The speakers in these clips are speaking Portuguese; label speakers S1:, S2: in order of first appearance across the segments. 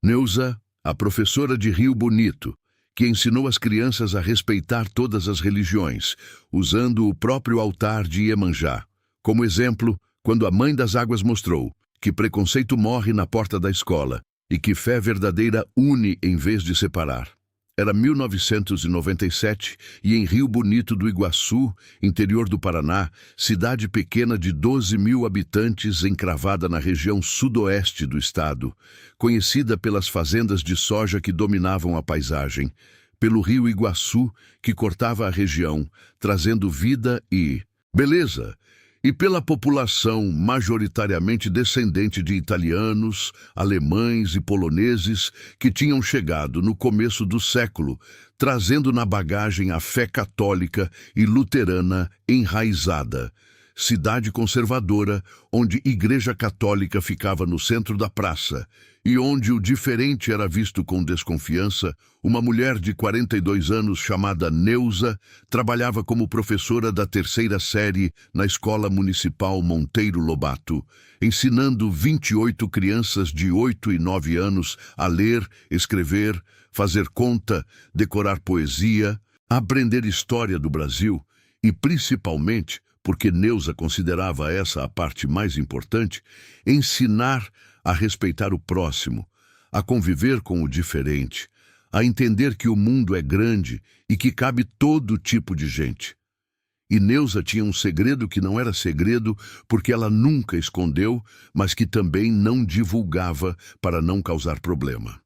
S1: Neuza, a professora de Rio Bonito, que ensinou as crianças a respeitar todas as religiões, usando o próprio altar de Iemanjá. Como exemplo, quando a Mãe das Águas mostrou que preconceito morre na porta da escola e que fé verdadeira une em vez de separar. Era 1997 e em Rio Bonito do Iguaçu, interior do Paraná, cidade pequena de 12 mil habitantes encravada na região sudoeste do estado, conhecida pelas fazendas de soja que dominavam a paisagem, pelo rio Iguaçu que cortava a região, trazendo vida e beleza, e pela população majoritariamente descendente de italianos, alemães e poloneses que tinham chegado no começo do século, trazendo na bagagem a fé católica e luterana enraizada. Cidade conservadora, onde Igreja Católica ficava no centro da praça e onde o diferente era visto com desconfiança, uma mulher de 42 anos chamada Neuza trabalhava como professora da terceira série na Escola Municipal Monteiro Lobato, ensinando 28 crianças de 8 e 9 anos a ler, escrever, fazer conta, decorar poesia, aprender história do Brasil e, principalmente, porque Neuza considerava essa a parte mais importante, ensinar a respeitar o próximo, a conviver com o diferente, a entender que o mundo é grande e que cabe todo tipo de gente. E Neuza tinha um segredo que não era segredo porque ela nunca escondeu, mas que também não divulgava para não causar problema.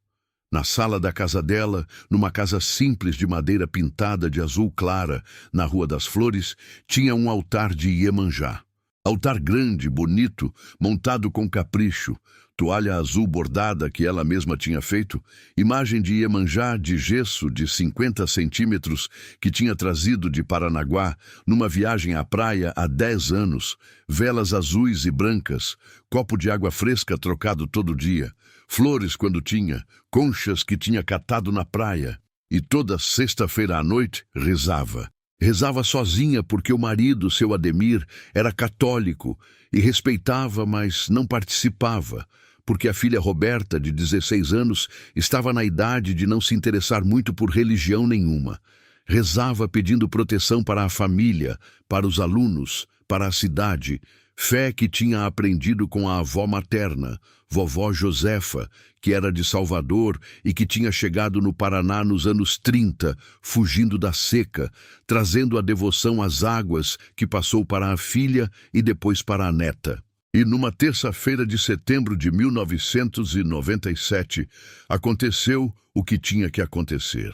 S1: Na sala da casa dela, numa casa simples de madeira pintada de azul clara, na Rua das Flores, tinha um altar de Iemanjá. Altar grande, bonito, montado com capricho, toalha azul bordada que ela mesma tinha feito, imagem de Iemanjá de gesso de 50 centímetros que tinha trazido de Paranaguá numa viagem à praia há 10 anos, velas azuis e brancas, copo de água fresca trocado todo dia, flores quando tinha, conchas que tinha catado na praia, e toda sexta-feira à noite rezava. Rezava sozinha porque o marido, seu Ademir, era católico e respeitava, mas não participava, porque a filha Roberta, de 16 anos, estava na idade de não se interessar muito por religião nenhuma. Rezava pedindo proteção para a família, para os alunos, para a cidade, fé que tinha aprendido com a avó materna, vovó Josefa, que era de Salvador e que tinha chegado no Paraná nos anos 30, fugindo da seca, trazendo a devoção às águas que passou para a filha e depois para a neta. E numa terça-feira de setembro de 1997, aconteceu o que tinha que acontecer.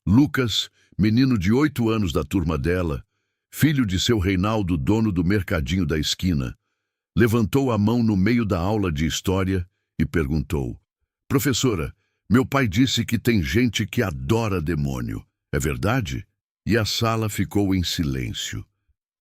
S1: Lucas, menino de 8 anos da turma dela, filho de seu Reinaldo, dono do mercadinho da esquina, levantou a mão no meio da aula de história e perguntou: "Professora, meu pai disse que tem gente que adora demônio. É verdade?" E a sala ficou em silêncio.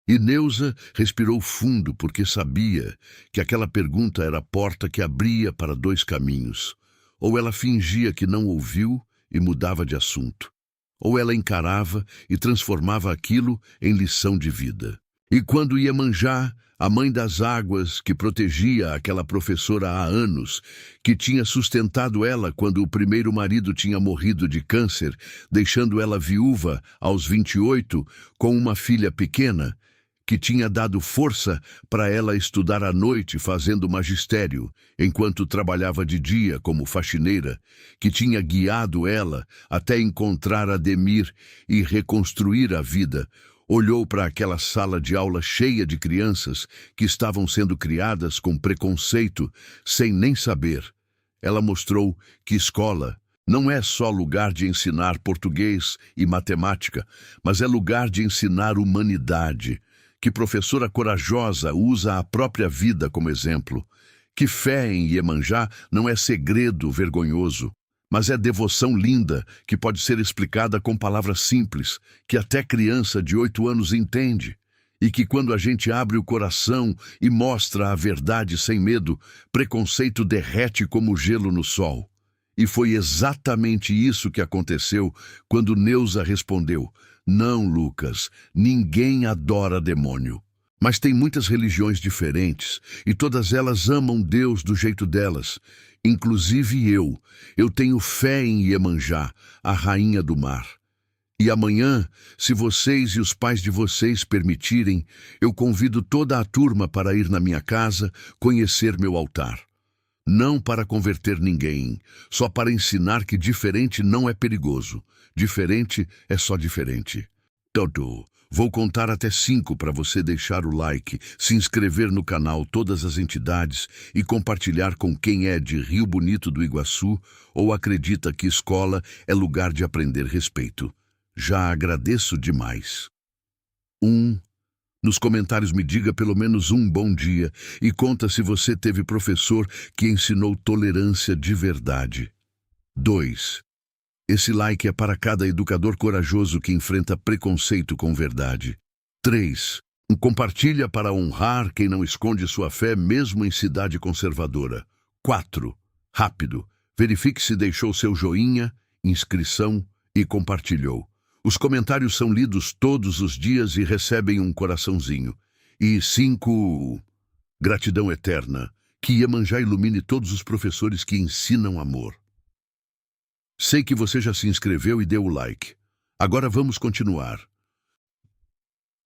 S1: E Neuza respirou fundo porque sabia que aquela pergunta era a porta que abria para 2 caminhos. Ou ela fingia que não ouviu e mudava de assunto, ou ela encarava e transformava aquilo em lição de vida. E quando Iemanjá, a Mãe das Águas, que protegia aquela professora há anos, que tinha sustentado ela quando o primeiro marido tinha morrido de câncer, deixando ela viúva aos 28, com uma filha pequena, que tinha dado força para ela estudar à noite fazendo magistério, enquanto trabalhava de dia como faxineira, que tinha guiado ela até encontrar Ademir e reconstruir a vida, olhou para aquela sala de aula cheia de crianças que estavam sendo criadas com preconceito, sem nem saber. Ela mostrou que escola não é só lugar de ensinar português e matemática, mas é lugar de ensinar humanidade, que professora corajosa usa a própria vida como exemplo, que fé em Iemanjá não é segredo vergonhoso, mas é devoção linda que pode ser explicada com palavras simples, que até criança de 8 anos entende, e que quando a gente abre o coração e mostra a verdade sem medo, preconceito derrete como gelo no sol. E foi exatamente isso que aconteceu quando Neuza respondeu: "Não, Lucas, ninguém adora demônio. Mas tem muitas religiões diferentes, e todas elas amam Deus do jeito delas. inclusive eu tenho fé em Iemanjá, a rainha do mar. E amanhã, se vocês e os pais de vocês permitirem, eu convido toda a turma para ir na minha casa conhecer meu altar. Não para converter ninguém, só para ensinar que diferente não é perigoso. Diferente é só diferente. Todo. Vou contar até 5 para você deixar o like, se inscrever no canal Todas as Entidades e compartilhar com quem é de Rio Bonito do Iguaçu ou acredita que escola é lugar de aprender respeito. Já agradeço demais. 1. Nos comentários me diga pelo menos um bom dia e conta se você teve professor que ensinou tolerância de verdade. 2. Esse like é para cada educador corajoso que enfrenta preconceito com verdade. 3. Compartilha para honrar quem não esconde sua fé mesmo em cidade conservadora. 4. Rápido. Verifique se deixou seu joinha, inscrição e compartilhou. Os comentários são lidos todos os dias e recebem um coraçãozinho. E 5. Gratidão eterna. Que Iemanjá ilumine todos os professores que ensinam amor. Sei que você já se inscreveu e deu o like. Agora vamos continuar.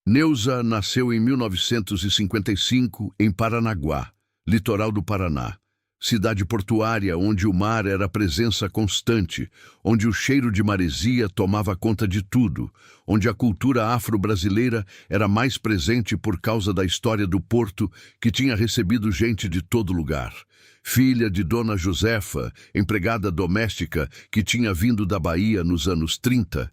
S1: Neuza nasceu em 1955 em Paranaguá, litoral do Paraná. Cidade portuária onde o mar era presença constante, onde o cheiro de maresia tomava conta de tudo, onde a cultura afro-brasileira era mais presente por causa da história do porto que tinha recebido gente de todo lugar. Filha de Dona Josefa, empregada doméstica que tinha vindo da Bahia nos anos 30,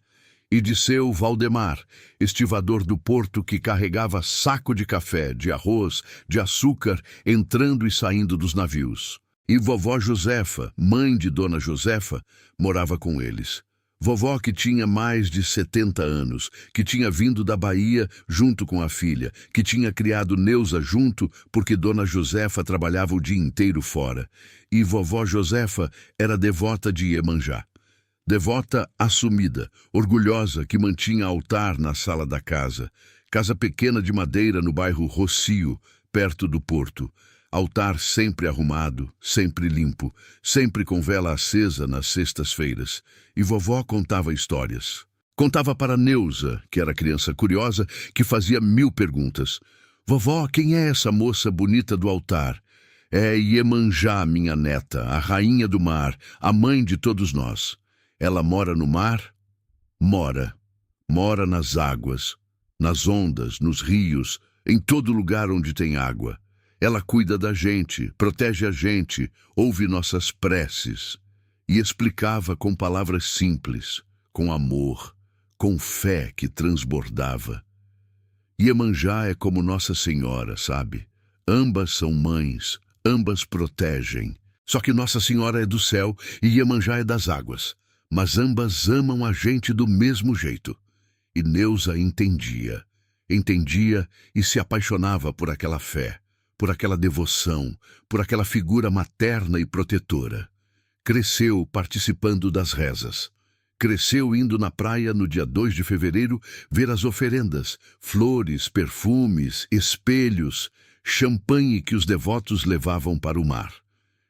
S1: e de seu Valdemar, estivador do porto que carregava saco de café, de arroz, de açúcar, entrando e saindo dos navios. E vovó Josefa, mãe de Dona Josefa, morava com eles. Vovó que tinha mais de 70 anos, que tinha vindo da Bahia junto com a filha, que tinha criado Neuza junto porque Dona Josefa trabalhava o dia inteiro fora. E vovó Josefa era devota de Iemanjá. Devota assumida, orgulhosa, que mantinha altar na sala da casa. Casa pequena de madeira no bairro Rocio, perto do porto. Altar sempre arrumado, sempre limpo, sempre com vela acesa nas sextas-feiras. E vovó contava histórias. Contava para Neuza, que era criança curiosa, que fazia 1000 perguntas. Vovó, quem é essa moça bonita do altar? É Iemanjá, minha neta, a rainha do mar, a mãe de todos nós. Ela mora no mar? Mora. Mora nas águas, nas ondas, nos rios, em todo lugar onde tem água. Ela cuida da gente, protege a gente, ouve nossas preces. E explicava com palavras simples, com amor, com fé que transbordava. Iemanjá é como Nossa Senhora, sabe? Ambas são mães, ambas protegem. Só que Nossa Senhora é do céu e Iemanjá é das águas. Mas ambas amam a gente do mesmo jeito. E Neuza entendia e se apaixonava por aquela fé, por aquela devoção, por aquela figura materna e protetora. Cresceu participando das rezas. Cresceu indo na praia no dia 2 de fevereiro ver as oferendas, flores, perfumes, espelhos, champanhe que os devotos levavam para o mar.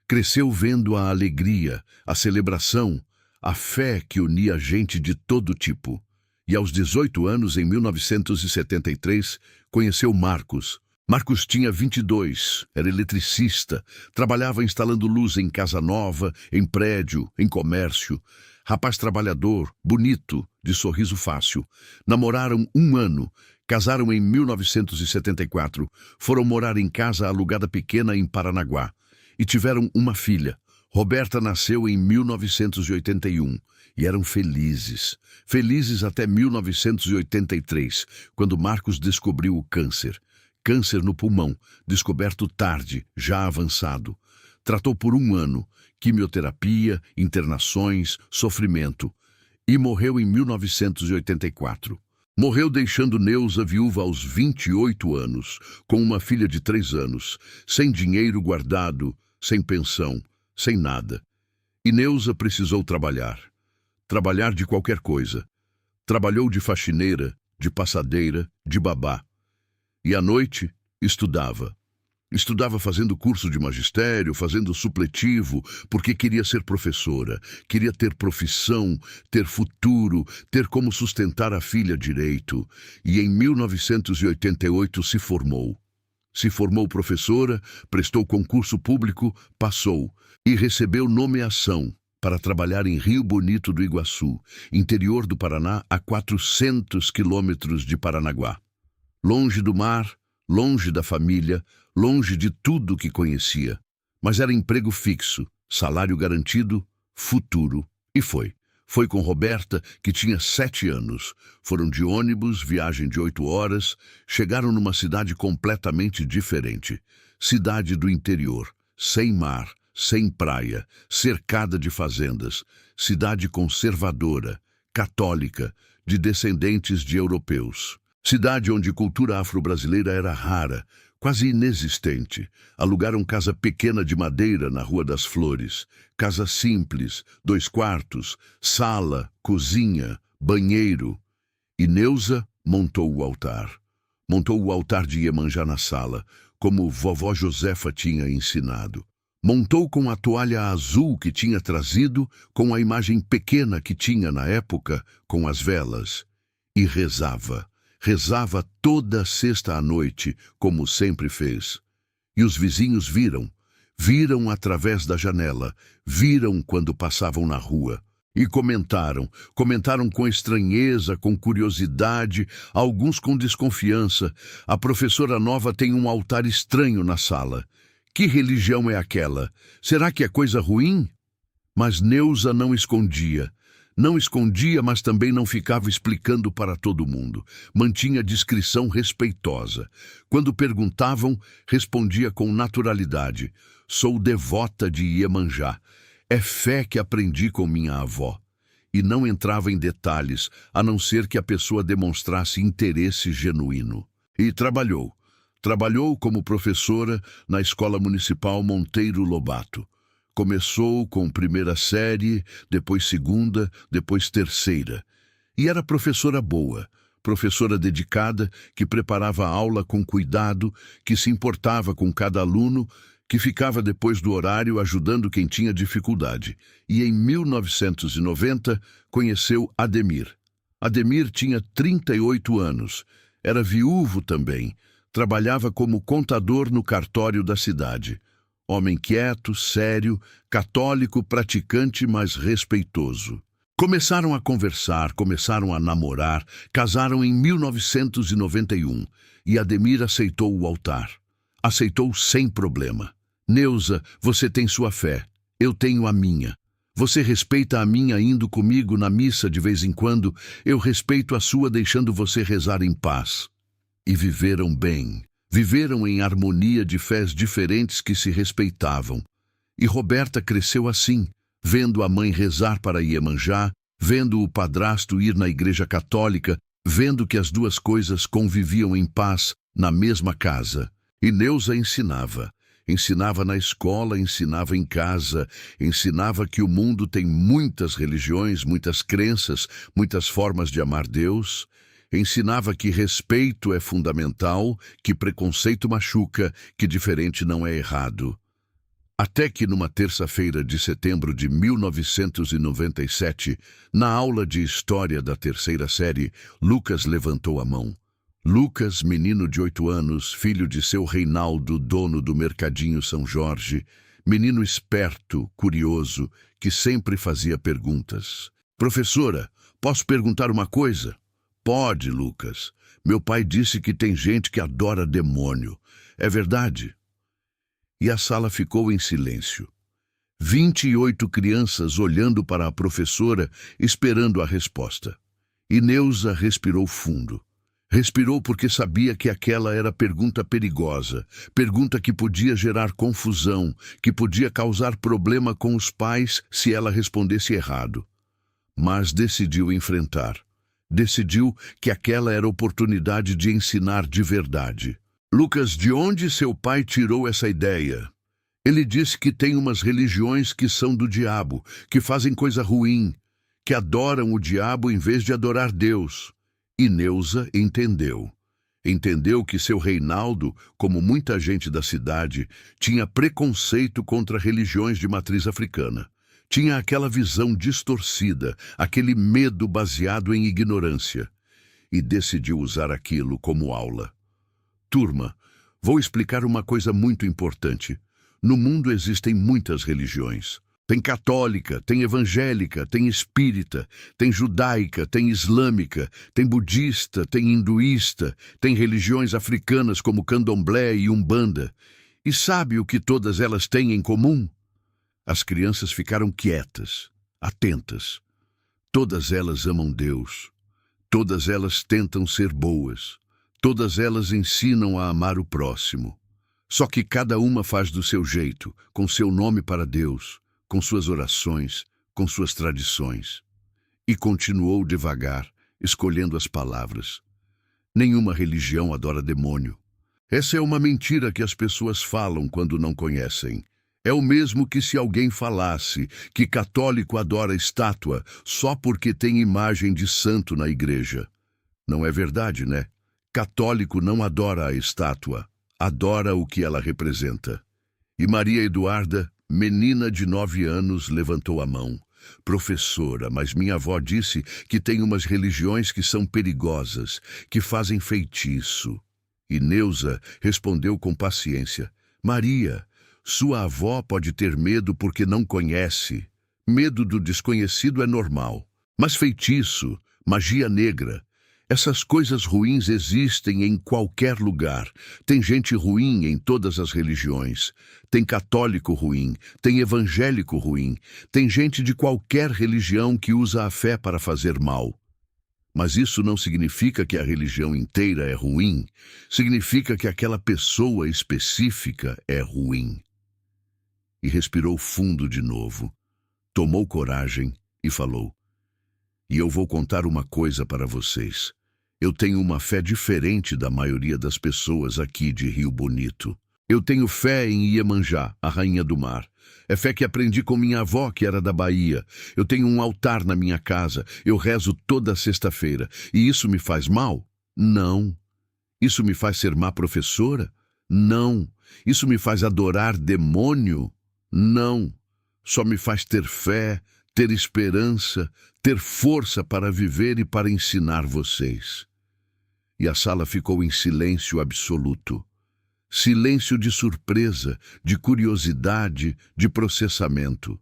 S1: Cresceu vendo a alegria, a celebração, a fé que unia gente de todo tipo. E aos 18 anos, em 1973, conheceu Marcos. Marcos tinha 22, era eletricista, trabalhava instalando luz em casa nova, em prédio, em comércio. Rapaz trabalhador, bonito, de sorriso fácil. Namoraram 1 ano, casaram em 1974, foram morar em casa alugada pequena em Paranaguá e tiveram uma filha. Roberta nasceu em 1981 e eram felizes. Felizes até 1983, quando Marcos descobriu o câncer. Câncer no pulmão, descoberto tarde, já avançado. Tratou por 1 ano, quimioterapia, internações, sofrimento. E morreu em 1984. Morreu deixando Neuza viúva aos 28 anos, com uma filha de 3 anos, sem dinheiro guardado, sem pensão, sem nada. E Neuza precisou trabalhar. Trabalhar de qualquer coisa. Trabalhou de faxineira, de passadeira, de babá. E à noite, estudava. Estudava fazendo curso de magistério, fazendo supletivo, porque queria ser professora, queria ter profissão, ter futuro, ter como sustentar a filha direito. E em 1988 se formou. Se formou professora, prestou concurso público, passou e recebeu nomeação para trabalhar em Rio Bonito do Iguaçu, interior do Paraná, a 400 quilômetros de Paranaguá. Longe do mar, longe da família, longe de tudo que conhecia. Mas era emprego fixo, salário garantido, futuro. E foi. Foi com Roberta, que tinha 7 anos. Foram de ônibus, viagem de 8 horas, chegaram numa cidade completamente diferente. Cidade do interior, sem mar, sem praia, cercada de fazendas. Cidade conservadora, católica, de descendentes de europeus. Cidade onde cultura afro-brasileira era rara, quase inexistente. Alugaram casa pequena de madeira na Rua das Flores. Casa simples, 2 quartos, sala, cozinha, banheiro. E Neuza montou o altar. Montou o altar de Iemanjá na sala, como vovó Josefa tinha ensinado. Montou com a toalha azul que tinha trazido, com a imagem pequena que tinha na época, com as velas. E rezava. Rezava toda sexta à noite, como sempre fez. E os vizinhos viram através da janela, viram quando passavam na rua. E comentaram com estranheza, com curiosidade, alguns com desconfiança. A professora nova tem um altar estranho na sala. Que religião é aquela? Será que é coisa ruim? Mas Neuza não escondia. Não escondia, mas também não ficava explicando para todo mundo. Mantinha discrição respeitosa. Quando perguntavam, respondia com naturalidade. Sou devota de Iemanjá. É fé que aprendi com minha avó. E não entrava em detalhes, a não ser que a pessoa demonstrasse interesse genuíno. E trabalhou. Trabalhou como professora na Escola Municipal Monteiro Lobato. Começou com primeira série, depois segunda, depois terceira. E era professora boa, professora dedicada, que preparava a aula com cuidado, que se importava com cada aluno, que ficava depois do horário ajudando quem tinha dificuldade. E em 1990 conheceu Ademir. Ademir tinha 38 anos, era viúvo também, trabalhava como contador no cartório da cidade. Homem quieto, sério, católico, praticante, mas respeitoso. Começaram a conversar, começaram a namorar, casaram em 1991 e Ademir aceitou o altar. Aceitou sem problema. Neuza, você tem sua fé, eu tenho a minha. Você respeita a minha indo comigo na missa de vez em quando, eu respeito a sua deixando você rezar em paz. E viveram bem. Viveram em harmonia de fés diferentes que se respeitavam. E Roberta cresceu assim, vendo a mãe rezar para Iemanjá, vendo o padrasto ir na igreja católica, vendo que as duas coisas conviviam em paz na mesma casa. E Neuza ensinava. Ensinava na escola, ensinava em casa, ensinava que o mundo tem muitas religiões, muitas crenças, muitas formas de amar Deus. Ensinava que respeito é fundamental, que preconceito machuca, que diferente não é errado. Até que numa terça-feira de setembro de 1997, na aula de História da terceira série, Lucas levantou a mão. Lucas, menino de 8 anos, filho de seu Reinaldo, dono do Mercadinho São Jorge, menino esperto, curioso, que sempre fazia perguntas. Professora, posso perguntar uma coisa? Pode, Lucas. Meu pai disse que tem gente que adora demônio. É verdade? E a sala ficou em silêncio. 28 crianças olhando para a professora, esperando a resposta. E Neuza respirou fundo. Respirou porque sabia que aquela era pergunta perigosa, pergunta que podia gerar confusão, que podia causar problema com os pais se ela respondesse errado. Mas decidiu enfrentar. Decidiu que aquela era a oportunidade de ensinar de verdade. Lucas, de onde seu pai tirou essa ideia? Ele disse que tem umas religiões que são do diabo, que fazem coisa ruim, que adoram o diabo em vez de adorar Deus. E Neuza entendeu. Entendeu que seu Reinaldo, como muita gente da cidade, tinha preconceito contra religiões de matriz africana. Tinha aquela visão distorcida, aquele medo baseado em ignorância. E decidiu usar aquilo como aula. Turma, vou explicar uma coisa muito importante. No mundo existem muitas religiões. Tem católica, tem evangélica, tem espírita, tem judaica, tem islâmica, tem budista, tem hinduísta, tem religiões africanas como candomblé e umbanda. E sabe o que todas elas têm em comum? As crianças ficaram quietas, atentas. Todas elas amam Deus. Todas elas tentam ser boas. Todas elas ensinam a amar o próximo. Só que cada uma faz do seu jeito, com seu nome para Deus, com suas orações, com suas tradições. E continuou devagar, escolhendo as palavras. Nenhuma religião adora demônio. Essa é uma mentira que as pessoas falam quando não conhecem. É o mesmo que se alguém falasse que católico adora estátua só porque tem imagem de santo na igreja. Não é verdade, né? Católico não adora a estátua, adora o que ela representa. E Maria Eduarda, menina de 9 anos, levantou a mão. Professora, mas minha avó disse que tem umas religiões que são perigosas, que fazem feitiço. E Neuza respondeu com paciência. Maria, sua avó pode ter medo porque não conhece. Medo do desconhecido é normal. Mas feitiço, magia negra, essas coisas ruins existem em qualquer lugar. Tem gente ruim em todas as religiões. Tem católico ruim, tem evangélico ruim, tem gente de qualquer religião que usa a fé para fazer mal. Mas isso não significa que a religião inteira é ruim. Significa que aquela pessoa específica é ruim. E respirou fundo de novo. Tomou coragem e falou: E eu vou contar uma coisa para vocês. Eu tenho uma fé diferente da maioria das pessoas aqui de Rio Bonito. Eu tenho fé em Iemanjá, a rainha do mar. É fé que aprendi com minha avó, que era da Bahia. Eu tenho um altar na minha casa. Eu rezo toda sexta-feira. E isso me faz mal? Não. Isso me faz ser má professora? Não. Isso me faz adorar demônio? Não. Só me faz ter fé, ter esperança, ter força para viver e para ensinar vocês. E a sala ficou em silêncio absoluto. Silêncio de surpresa, de curiosidade, de processamento.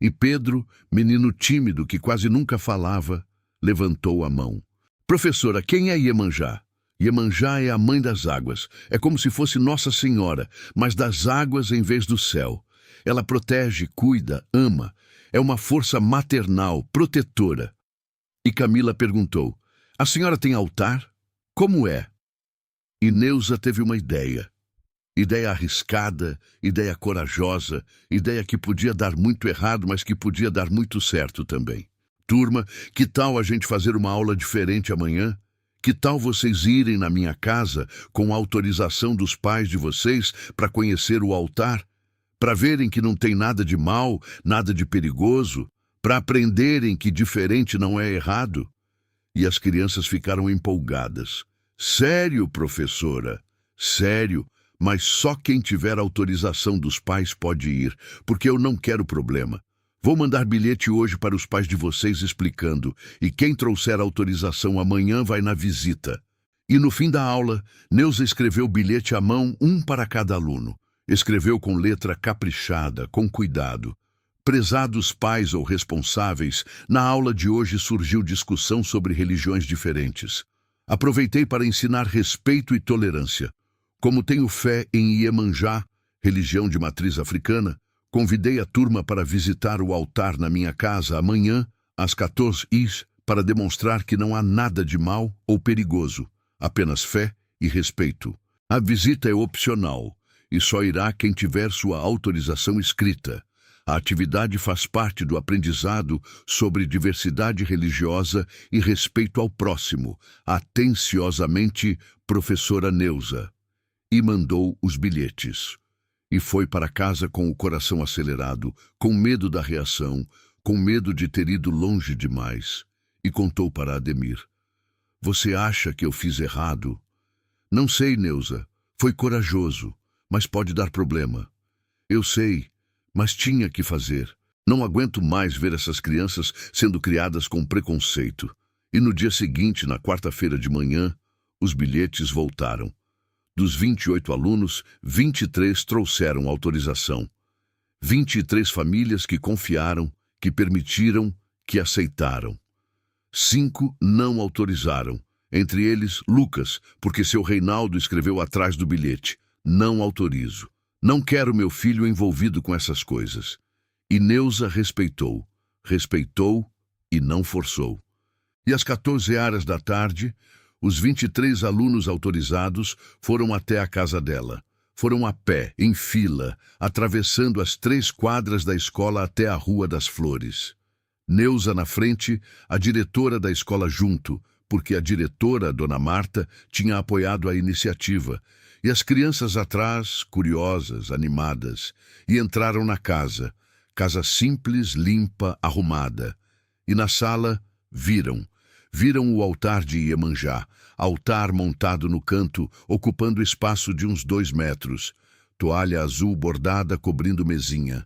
S1: E Pedro, menino tímido que quase nunca falava, levantou a mão. Professora, quem é Iemanjá? Iemanjá é a mãe das águas. É como se fosse Nossa Senhora, mas das águas em vez do céu. Ela protege, cuida, ama. É uma força maternal, protetora. E Camila perguntou: A senhora tem altar? Como é? E Neuza teve uma ideia. Ideia arriscada, ideia corajosa, ideia que podia dar muito errado, mas que podia dar muito certo também. Turma, que tal a gente fazer uma aula diferente amanhã? Que tal vocês irem na minha casa com a autorização dos pais de vocês para conhecer o altar? Para verem que não tem nada de mal, nada de perigoso? Para aprenderem que diferente não é errado? E as crianças ficaram empolgadas. Sério, professora? Sério, mas só quem tiver autorização dos pais pode ir, porque eu não quero problema. Vou mandar bilhete hoje para os pais de vocês explicando, e quem trouxer autorização amanhã vai na visita. E no fim da aula, Neuza escreveu bilhete à mão, um para cada aluno. Escreveu com letra caprichada, com cuidado. Prezados pais ou responsáveis, na aula de hoje surgiu discussão sobre religiões diferentes. Aproveitei para ensinar respeito e tolerância. Como tenho fé em Iemanjá, religião de matriz africana, convidei a turma para visitar o altar na minha casa amanhã, às 14 horas, para demonstrar que não há nada de mal ou perigoso, apenas fé e respeito. A visita é opcional e só irá quem tiver sua autorização escrita. A atividade faz parte do aprendizado sobre diversidade religiosa e respeito ao próximo. Atenciosamente, professora Neuza. E mandou os bilhetes. E foi para casa com o coração acelerado, com medo da reação, com medo de ter ido longe demais. E contou para Ademir: Você acha que eu fiz errado? Não sei, Neuza. Foi corajoso, mas pode dar problema. Eu sei, mas tinha que fazer. Não aguento mais ver essas crianças sendo criadas com preconceito. E no dia seguinte, na quarta-feira de manhã, os bilhetes voltaram. Dos 28 alunos, 23 trouxeram autorização. 23 famílias que confiaram, que permitiram, que aceitaram. 5 não autorizaram. Entre eles, Lucas, porque seu Reinaldo escreveu atrás do bilhete: não autorizo. Não quero meu filho envolvido com essas coisas. E Neuza respeitou e não forçou. E às 14h, os 23 alunos autorizados foram até a casa dela. Foram a pé, em fila, atravessando as 3 quadras da escola até a Rua das Flores. Neuza na frente, a diretora da escola junto, porque a diretora, Dona Marta, tinha apoiado a iniciativa, e as crianças atrás, curiosas, animadas, e entraram na casa. Casa simples, limpa, arrumada. E na sala, viram o altar de Iemanjá, altar montado no canto, ocupando espaço de uns 2 metros, toalha azul bordada cobrindo mesinha.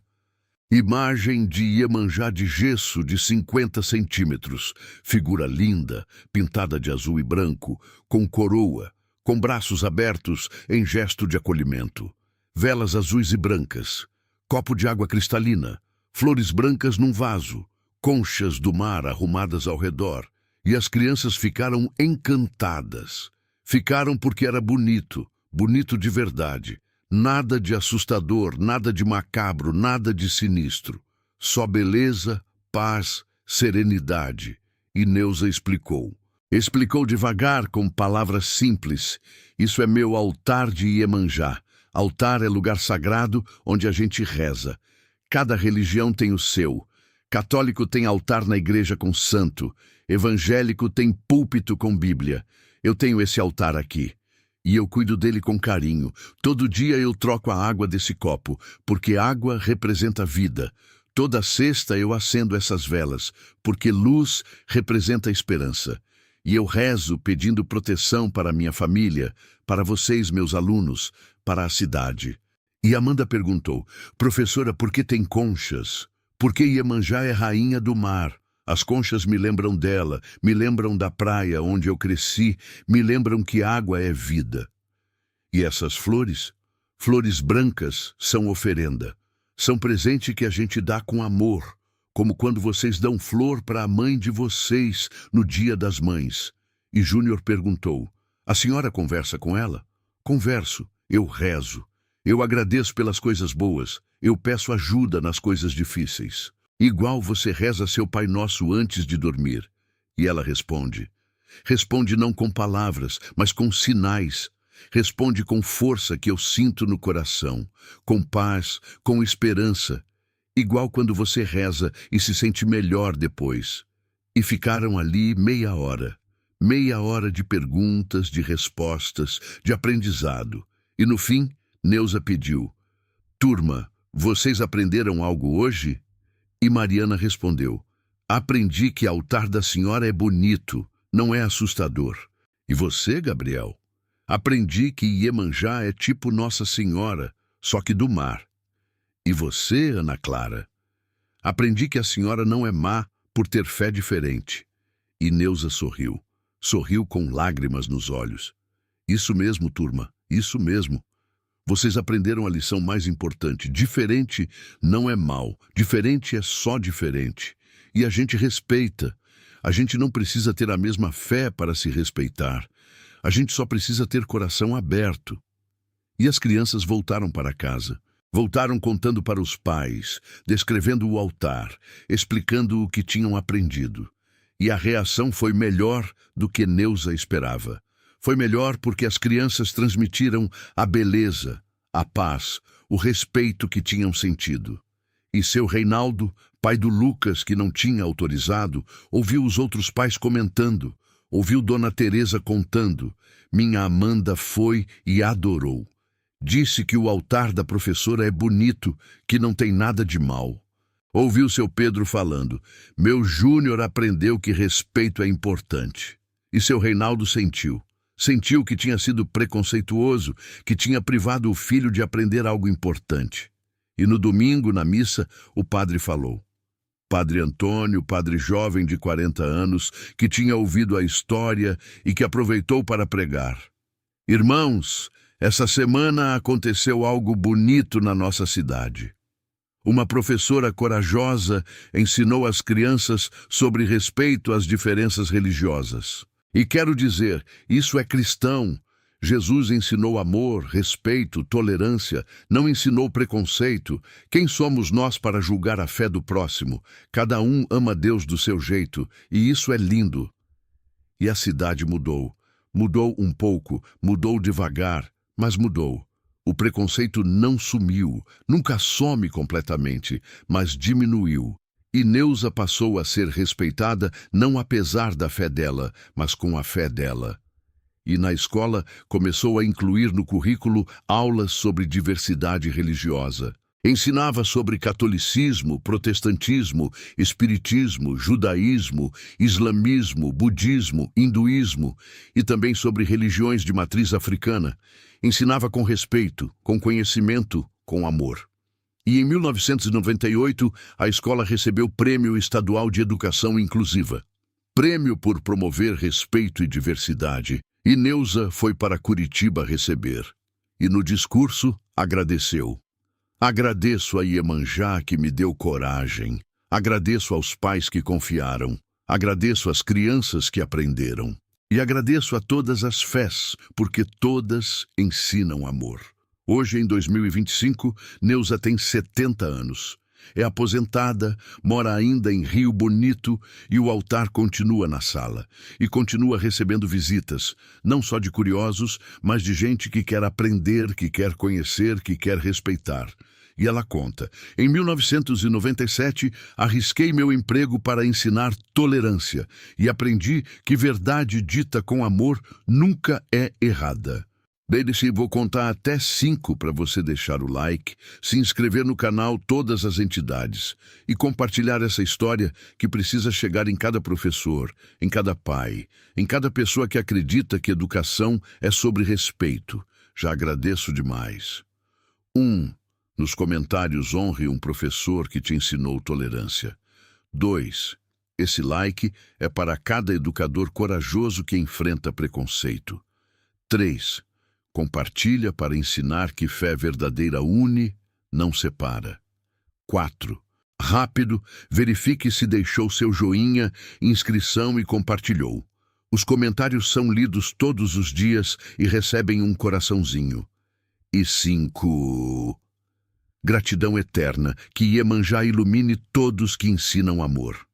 S1: Imagem de Iemanjá de gesso de 50 centímetros, figura linda, pintada de azul e branco, com coroa, com braços abertos em gesto de acolhimento. Velas azuis e brancas, copo de água cristalina, flores brancas num vaso, conchas do mar arrumadas ao redor. E as crianças ficaram encantadas. Ficaram porque era bonito, bonito de verdade. Nada de assustador, nada de macabro, nada de sinistro. Só beleza, paz, serenidade. E Neuza explicou. Explicou devagar, com palavras simples. Isso é meu altar de Iemanjá. Altar é lugar sagrado onde a gente reza. Cada religião tem o seu. Católico tem altar na igreja com santo. Evangélico tem púlpito com Bíblia. Eu tenho esse altar aqui. E eu cuido dele com carinho. Todo dia eu troco a água desse copo, porque água representa vida. Toda sexta eu acendo essas velas, porque luz representa esperança. E eu rezo pedindo proteção para minha família, para vocês, meus alunos, para a cidade. E Amanda perguntou: professora, por que tem conchas? Porque Iemanjá é rainha do mar. As conchas me lembram dela, me lembram da praia onde eu cresci, me lembram que água é vida. E essas flores? Flores brancas são oferenda. São presente que a gente dá com amor, como quando vocês dão flor para a mãe de vocês no Dia das Mães. E Júnior perguntou: a senhora conversa com ela? Converso, eu rezo. Eu agradeço pelas coisas boas, eu peço ajuda nas coisas difíceis. Igual você reza seu Pai Nosso antes de dormir. E ela responde. Responde não com palavras, mas com sinais. Responde com força que eu sinto no coração, com paz, com esperança. Igual quando você reza e se sente melhor depois. E ficaram ali meia hora de perguntas, de respostas, de aprendizado. E no fim, Neuza pediu: turma, vocês aprenderam algo hoje? E Mariana respondeu: aprendi que o altar da senhora é bonito, não é assustador. E você, Gabriel? Aprendi que Iemanjá é tipo Nossa Senhora, só que do mar. E você, Ana Clara? Aprendi que a senhora não é má por ter fé diferente. E Neuza sorriu. Sorriu com lágrimas nos olhos. Isso mesmo, turma, isso mesmo. Vocês aprenderam a lição mais importante. Diferente não é mal. Diferente é só diferente. E a gente respeita. A gente não precisa ter a mesma fé para se respeitar. A gente só precisa ter coração aberto. E as crianças voltaram para casa. Voltaram contando para os pais, descrevendo o altar, explicando o que tinham aprendido. E a reação foi melhor do que Neuza esperava. Foi melhor porque as crianças transmitiram a beleza, a paz, o respeito que tinham sentido. E seu Reinaldo, pai do Lucas, que não tinha autorizado, ouviu os outros pais comentando, ouviu Dona Teresa contando. Minha Amanda foi e adorou. Disse que o altar da professora é bonito, que não tem nada de mal. Ouviu seu Pedro falando: meu Júnior aprendeu que respeito é importante. E seu Reinaldo sentiu. Sentiu que tinha sido preconceituoso, que tinha privado o filho de aprender algo importante. E no domingo, na missa, o padre falou. Padre Antônio, padre jovem de 40 anos, que tinha ouvido a história e que aproveitou para pregar. Irmãos, essa semana aconteceu algo bonito na nossa cidade. Uma professora corajosa ensinou às crianças sobre respeito às diferenças religiosas. E quero dizer, isso é cristão. Jesus ensinou amor, respeito, tolerância, não ensinou preconceito. Quem somos nós para julgar a fé do próximo? Cada um ama Deus do seu jeito, e isso é lindo. E a cidade mudou. Mudou um pouco, mudou devagar, mas mudou. O preconceito não sumiu, nunca some completamente, mas diminuiu. E Neuza passou a ser respeitada não apesar da fé dela, mas com a fé dela. E na escola começou a incluir no currículo aulas sobre diversidade religiosa. Ensinava sobre catolicismo, protestantismo, espiritismo, judaísmo, islamismo, budismo, hinduísmo e também sobre religiões de matriz africana. Ensinava com respeito, com conhecimento, com amor. E em 1998, a escola recebeu o Prêmio Estadual de Educação Inclusiva. Prêmio por promover respeito e diversidade. E Neuza foi para Curitiba receber. E no discurso, agradeceu. Agradeço a Iemanjá que me deu coragem. Agradeço aos pais que confiaram. Agradeço às crianças que aprenderam. E agradeço a todas as fés, porque todas ensinam amor. Hoje, em 2025, Neuza tem 70 anos. É aposentada, mora ainda em Rio Bonito e o altar continua na sala. E continua recebendo visitas, não só de curiosos, mas de gente que quer aprender, que quer conhecer, que quer respeitar. E ela conta, em 1997, arrisquei meu emprego para ensinar tolerância e aprendi que verdade dita com amor nunca é errada. Lembre-se, vou contar até 5 para você deixar o like, se inscrever no canal Todas as Entidades e compartilhar essa história que precisa chegar em cada professor, em cada pai, em cada pessoa que acredita que educação é sobre respeito. Já agradeço demais. 1. Nos comentários honre um professor que te ensinou tolerância. 2. Esse like é para cada educador corajoso que enfrenta preconceito. 3. Compartilha para ensinar que fé verdadeira une, não separa. 4. Rápido, verifique se deixou seu joinha, inscrição e compartilhou. Os comentários são lidos todos os dias e recebem um coraçãozinho. E 5. Gratidão eterna, que Iemanjá ilumine todos que ensinam amor.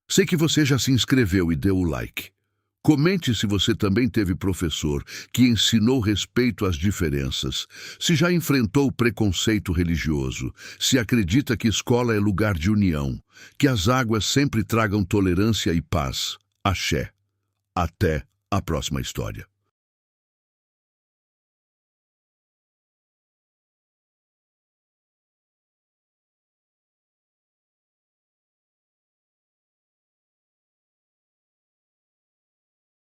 S1: Sei que você já se inscreveu e deu o like. Comente se você também teve professor que ensinou respeito às diferenças, se já enfrentou preconceito religioso, se acredita que escola é lugar de união, que as águas sempre tragam tolerância e paz. Axé. Até a próxima história.